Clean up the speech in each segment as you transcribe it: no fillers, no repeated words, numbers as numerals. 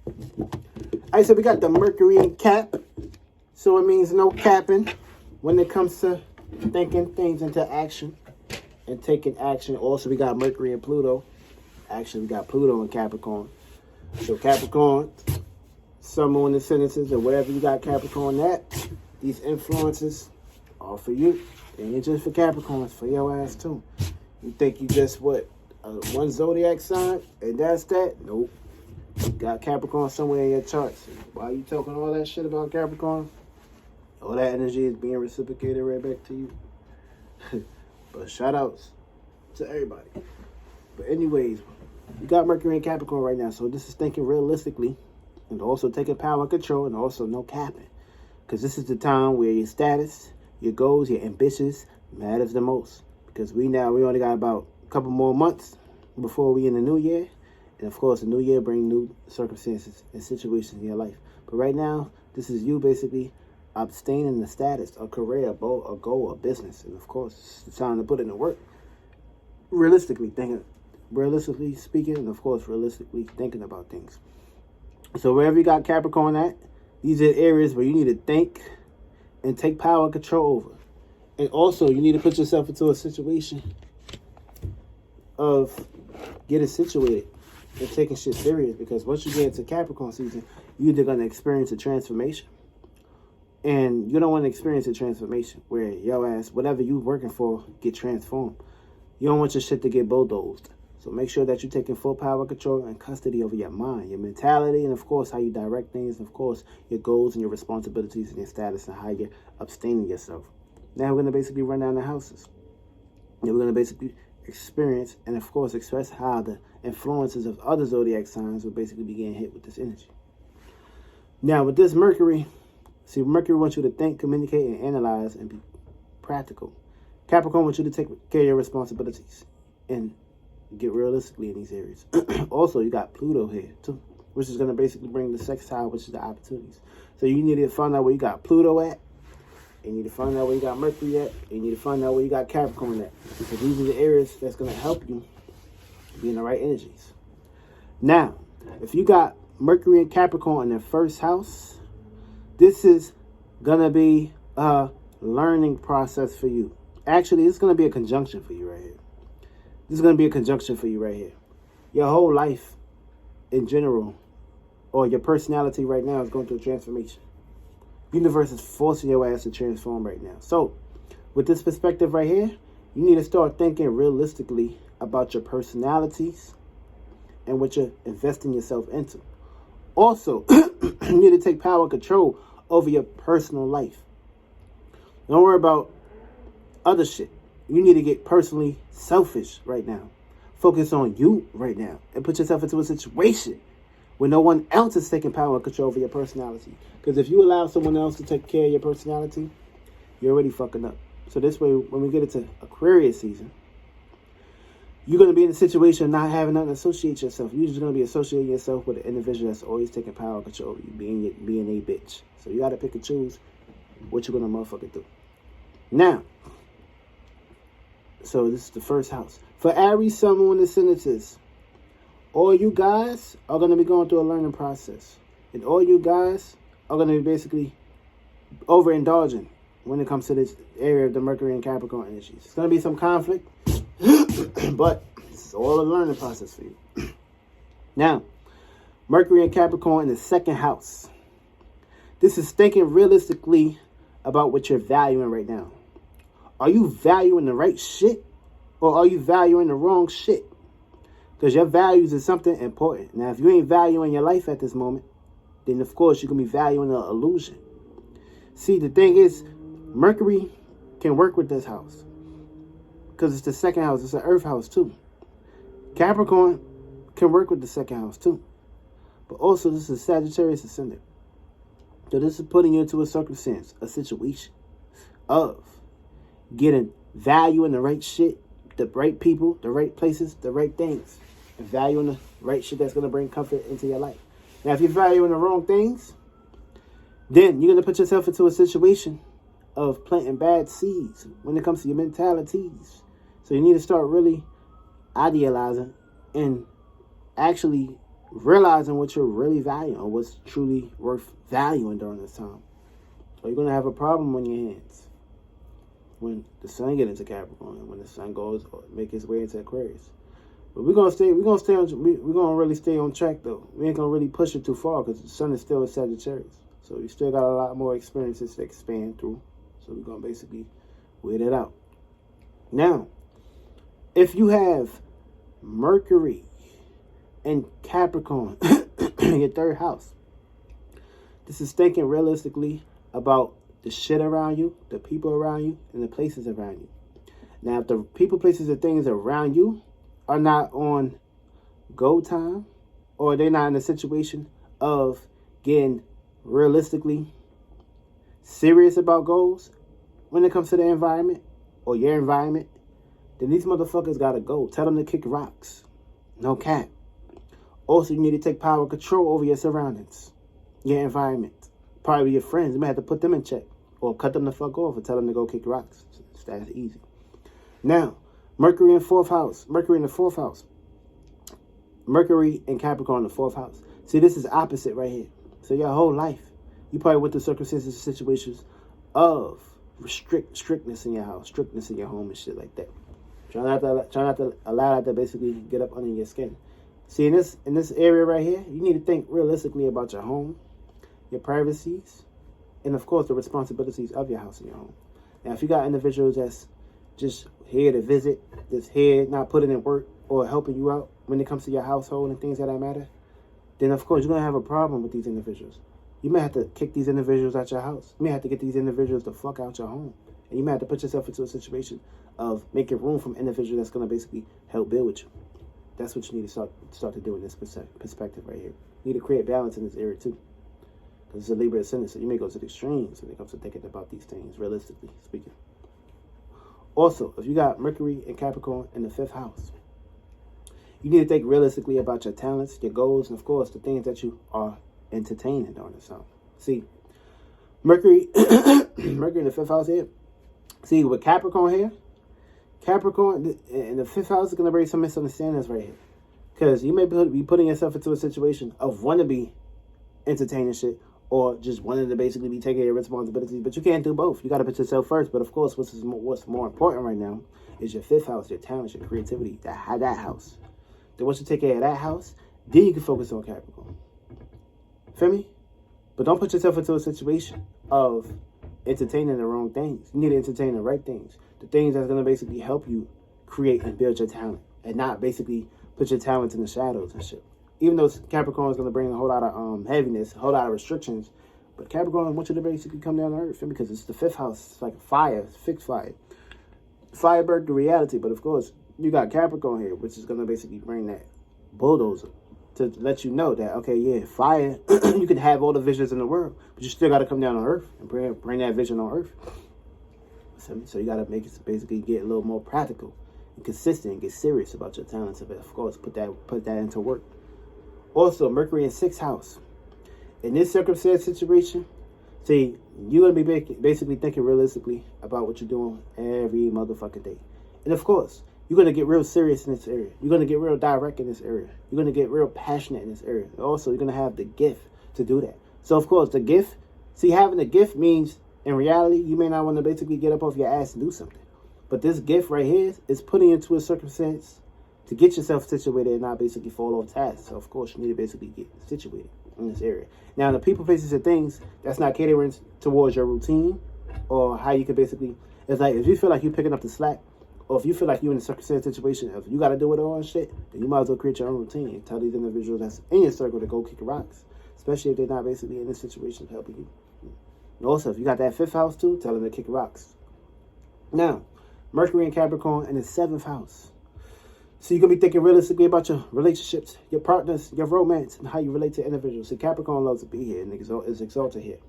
Alright, so we got the Mercury in Cap. So it means no capping when it comes to thinking things into action and taking action. Also, we got Mercury and Pluto. Actually, we got Pluto and Capricorn. So Capricorn, Sun, Moon, Ascendances, or wherever you got Capricorn at, these influences are for you. They ain't just for Capricorns, for your ass too. You think you just one zodiac sign and that's that? Nope. You got Capricorn somewhere in your charts. Why you talking all that shit about Capricorn? All that energy is being reciprocated right back to you. But shout outs to everybody. But anyways, you got Mercury and Capricorn right now. So this is thinking realistically and also taking power and control and also no capping. Because this is the time where your status, your goals, your ambitions matters the most. Because we only got about a couple more months before we in the new year. And of course, the new year brings new circumstances and situations in your life. But right now, this is you basically abstaining the status, a career, a goal, a business. And of course, it's time to put it in work. Realistically speaking, and of course, realistically thinking about things. So wherever you got Capricorn at, these are areas where you need to think and take power and control over. And also, you need to put yourself into a situation of getting situated and taking shit serious. Because once you get into Capricorn season, you're either going to experience a transformation. And you don't want to experience a transformation where your ass, whatever you working for, get transformed. You don't want your shit to get bulldozed. So make sure that you're taking full power, control, and custody over your mind, your mentality, and of course, how you direct things, and of course, your goals and your responsibilities and your status and how you're abstaining yourself. Now we're going to basically run down the houses. And we're going to basically experience and, of course, express how the influences of other zodiac signs will basically be getting hit with this energy. Now, with this Mercury, Mercury wants you to think, communicate, and analyze and be practical. Capricorn wants you to take care of your responsibilities and get realistically in these areas. Also, you got Pluto here, too, which is going to basically bring the sextile, which is the opportunities. So you need to find out where you got Pluto at. You need to find out where you got Mercury at. And you need to find out where you got Capricorn at. Because these are the areas that's going to help you be in the right energies. Now, if you got Mercury and Capricorn in the first house, this is going to be a learning process for you. Actually, it's going to be a conjunction for you right here. This is going to be a conjunction for you right here. Your whole life in general, or your personality right now, is going through a transformation. Universe is forcing your ass to transform right now. So, with this perspective right here, you need to start thinking realistically about your personalities and what you're investing yourself into. Also, you need to take power and control over your personal life. Don't worry about other shit. You need to get personally selfish right now. Focus on you right now and put yourself into a situation where no one else is taking power and control over your personality. Because if you allow someone else to take care of your personality, you're already fucking up. So this way, when we get into Aquarius season, you're going to be in a situation of not having nothing to associate yourself. You're just going to be associating yourself with an individual that's always taking power and control of you, being a bitch. So you got to pick and choose what you're going to motherfucking do. Now, so this is the first house. For Aries, Sun, Moon, Ascendances, all you guys are going to be going through a learning process. And all you guys are going to be basically overindulging when it comes to this area of the Mercury and Capricorn energies. It's going to be some conflict, but it's all a learning process for you. Now, Mercury and Capricorn in the second house. This is thinking realistically about what you're valuing right now. Are you valuing the right shit, or are you valuing the wrong shit? Because your values is something important. Now, if you ain't valuing your life at this moment, then of course you can be valuing the illusion. See, the thing is, Mercury can work with this house because it's the second house. It's an earth house too. Capricorn can work with the second house too. But also, this is Sagittarius ascendant. So this is putting you into a circumstance, a situation of getting value in the right shit, the right people, the right places, the right things. And valuing the right shit that's going to bring comfort into your life. Now, if you're valuing the wrong things, then you're going to put yourself into a situation of planting bad seeds when it comes to your mentalities. So you need to start really idealizing and actually realizing what you're really valuing or what's truly worth valuing during this time. Or you're going to have a problem on your hands when the sun gets into Capricorn, when the sun goes or make its way into Aquarius. But we're gonna really stay on track though. We ain't gonna really push it too far because the sun is still a Sagittarius. So you still got a lot more experiences to expand through. So we're gonna basically wait it out. Now, if you have Mercury and Capricorn in your third house, this is thinking realistically about the shit around you, the people around you, and the places around you. Now, if the people, places, and things around you are not on go time, or they're not in a situation of getting realistically serious about goals when it comes to the environment or your environment, then these motherfuckers gotta go. Tell them to kick rocks. No cap. Also, you need to take power control over your surroundings, your environment. Probably your friends. You might have to put them in check or cut them the fuck off and tell them to go kick rocks. It's that easy. Now, Mercury in fourth house. Mercury in the fourth house. Mercury and Capricorn in the fourth house. See, this is opposite right here. So your whole life, you probably went through circumstances and situations of strictness in your house, strictness in your home and shit like that. Try not to allow that to basically get up under your skin. See, in this area right here, you need to think realistically about your home, your privacies, and of course the responsibilities of your house and your home. Now, if you got individuals that's just here to visit, just here not putting in work or helping you out when it comes to your household and things that matter, then of course you're gonna have a problem with these individuals. You may have to kick these individuals out your house. You may have to get these individuals the fuck out your home, and you may have to put yourself into a situation of making room for an individual that's gonna basically help build with you. That's what you need to start to do in this perspective right here. You need to create balance in this area too. Because it's a Libra ascendant, so you may go to the extremes when it comes to thinking about these things, realistically speaking. Also, if you got Mercury and Capricorn in the fifth house, you need to think realistically about your talents, your goals, and of course, the things that you are entertaining during this time. See, Mercury, Mercury in the fifth house here. See, with Capricorn here, Capricorn in the fifth house is going to bring some misunderstandings right here. Because you may be putting yourself into a situation of wanting to be entertaining shit or just wanting to basically be taking your responsibilities, but you can't do both. You got to put yourself first. But of course, what's more important right now is your fifth house, your talents, your creativity, that house. Then once you take care of that house, then you can focus on Capricorn. Feel me? But don't put yourself into a situation of entertaining the wrong things. You need to entertain the right things. The things that's going to basically help you create and build your talent. And not basically put your talents in the shadows and shit. Even though Capricorn is going to bring a whole lot of heaviness, a whole lot of restrictions. But Capricorn wants you to basically come down to earth. Because it's the fifth house. It's like a fire. It's fixed fire. Fire birth the reality. But of course, you got Capricorn here, which is going to basically bring that bulldozer to let you know that, okay, yeah, fire, you can have all the visions in the world, but you still got to come down on earth and bring that vision on earth. So you got to make it basically get a little more practical and consistent and get serious about your talents. But of course, put that into work. Also, Mercury in sixth house. In this circumstance situation, see, you're going to be basically thinking realistically about what you're doing every motherfucking day. And of course, you're going to get real serious in this area. You're going to get real direct in this area. You're going to get real passionate in this area. Also, you're going to have the gift to do that. So, of course, the gift, see, having the gift means, in reality, you may not want to basically get up off your ass and do something. But this gift right here is putting you into a circumstance to get yourself situated and not basically fall off task. So, of course, you need to basically get situated in this area. Now, the people, places, and things that's not catering towards your routine or how you can basically, it's like if you feel like you're picking up the slack, or if you feel like you're in a circumstance situation, if you got to do it all and shit, then you might as well create your own routine and tell these individuals that's in your circle to go kick rocks, especially if they're not basically in this situation helping you. And also, if you got that fifth house too, tell them to kick rocks. Now, Mercury and Capricorn in the seventh house. So you're going to be thinking realistically about your relationships, your partners, your romance, and how you relate to individuals. See, Capricorn loves to be here and is exalted here.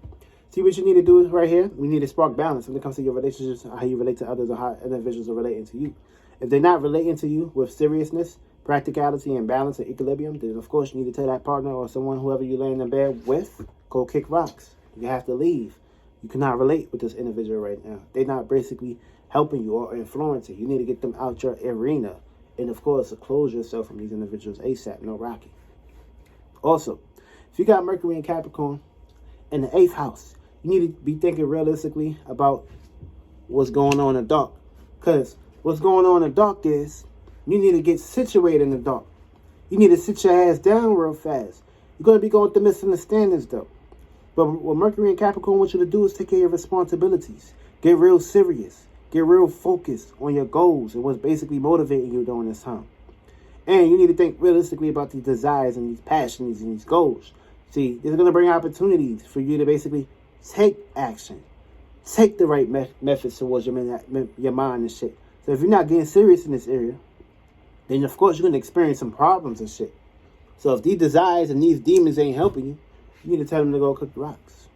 See, what you need to do right here, we need to spark balance when it comes to your relationships, how you relate to others, or how individuals are relating to you. If they're not relating to you with seriousness, practicality, and balance and equilibrium, then of course you need to tell that partner or someone, whoever you're laying in bed with, go kick rocks. You have to leave. You cannot relate with this individual right now. They're not basically helping you or influencing you. You need to get them out your arena. And of course, close yourself from these individuals ASAP, no rocky. Also, if you got Mercury and Capricorn in the 8th house, you need to be thinking realistically about what's going on in the dark. Because what's going on in the dark is you need to get situated in the dark. You need to sit your ass down real fast. You're going to be going through misunderstandings, though. But what Mercury and Capricorn want you to do is take care of your responsibilities. Get real serious. Get real focused on your goals and what's basically motivating you during this time. And you need to think realistically about these desires and these passions and these goals. See, this is going to bring opportunities for you to basically take action. Take the right methods towards your mind and shit. So if you're not getting serious in this area, then of course you're going to experience some problems and shit. So if these desires and these demons ain't helping you, you need to tell them to go cook the rocks.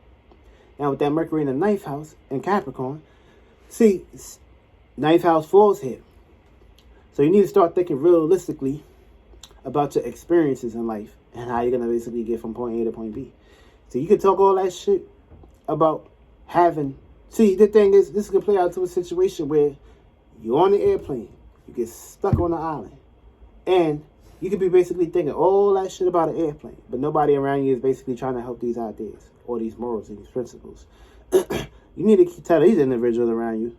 Now with that Mercury in the 9th house and Capricorn, see, 9th house falls here. So you need to start thinking realistically about your experiences in life and how you're going to basically get from point A to point B. So you can talk all that shit about having... See, the thing is, this is going to play out to a situation where you're on the airplane, you get stuck on the island, and you could be basically thinking all that shit about an airplane, but nobody around you is basically trying to help these ideas or these morals and these principles. You need to tell these individuals around you,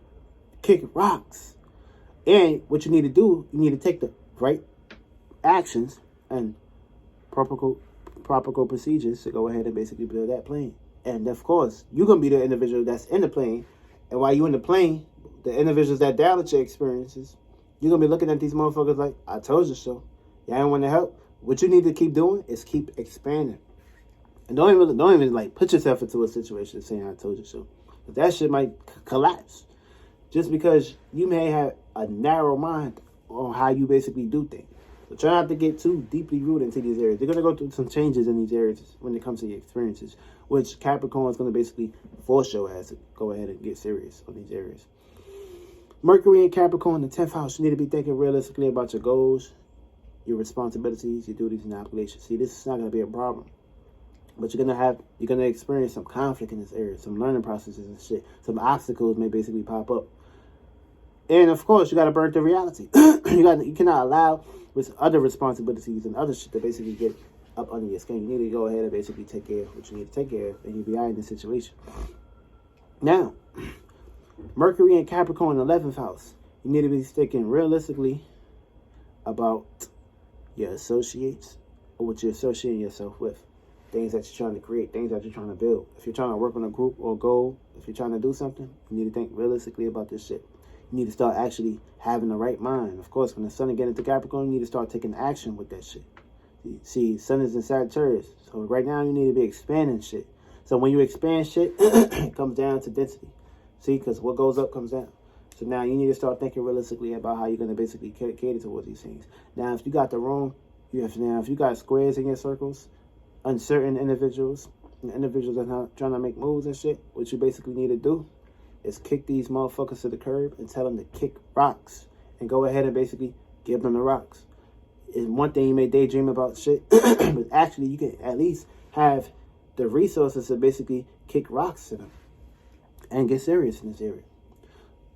kick rocks. And what you need to do, you need to take the right actions and proper procedures to go ahead and basically build that plane. And of course, you're going to be the individual that's in the plane. And while you're in the plane, the individuals that down at your experiences, you're going to be looking at these motherfuckers like, I told you so. Y'all don't want to help. What you need to keep doing is keep expanding. And don't even like put yourself into a situation saying, I told you so. But that shit might collapse. Just because you may have a narrow mind on how you basically do things. So try not to get too deeply rooted into these areas. They're going to go through some changes in these areas when it comes to your experiences, which Capricorn is going to basically force your ass to go ahead and get serious on these areas. Mercury and Capricorn in the 10th house, you need to be thinking realistically about your goals, your responsibilities, your duties, and obligations. See, this is not going to be a problem. But you're going to experience some conflict in this area, some learning processes and shit. Some obstacles may basically pop up. And of course, you got to burn the reality. You cannot allow with other responsibilities and other shit to basically get up under your skin. You need to go ahead and basically take care of what you need to take care of, and you'll be out in this situation. Now, Mercury and Capricorn in the 11th house. You need to be thinking realistically about your associates or what you're associating yourself with. Things that you're trying to create, things that you're trying to build. If you're trying to work on a group or a goal, if you're trying to do something, you need to think realistically about this shit. You need to start actually having the right mind. Of course, when the sun gets into Capricorn, you need to start taking action with that shit. See, sun is in Sagittarius. So right now, you need to be expanding shit. So when you expand shit, it comes down to density. See, because what goes up comes down. So now you need to start thinking realistically about how you're going to basically cater towards these things. Now, if you got the wrong, if you got squares in your circles, uncertain individuals that are not trying to make moves and shit, what you basically need to do is kick these motherfuckers to the curb and tell them to kick rocks and go ahead and basically give them the rocks. It's one thing you may daydream about shit, but actually you can at least have the resources to basically kick rocks to them and get serious in this area.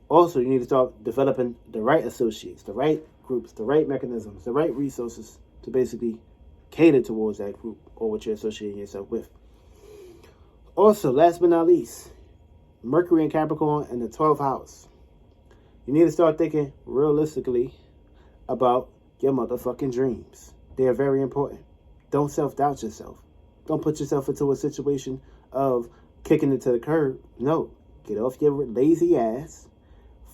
Also, you need to start developing the right associates, the right groups, the right mechanisms, the right resources to basically cater towards that group or what you're associating yourself with. Also, last but not least, Mercury and Capricorn in the 12th house. You need to start thinking realistically about your motherfucking dreams. They are very important. Don't self-doubt yourself. Don't put yourself into a situation of kicking it to the curb. No, get off your lazy ass.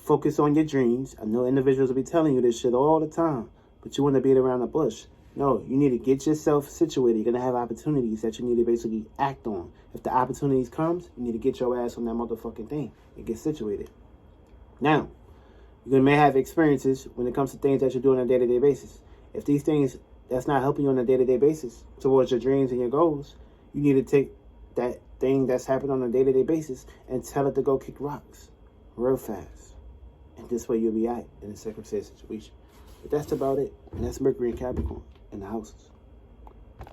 Focus on your dreams. I know individuals will be telling you this shit all the time, but you want to beat around the bush. No, you need to get yourself situated. You're going to have opportunities that you need to basically act on. If the opportunities comes, you need to get your ass on that motherfucking thing and get situated. Now, you may have experiences when it comes to things that you're doing on a day-to-day basis. If these things that's not helping you on a day-to-day basis towards your dreams and your goals, you need to take that thing that's happening on a day-to-day basis and tell it to go kick rocks real fast. And this way you'll be out in a circumstance situation. But that's about it. And that's Mercury and Capricorn in the houses.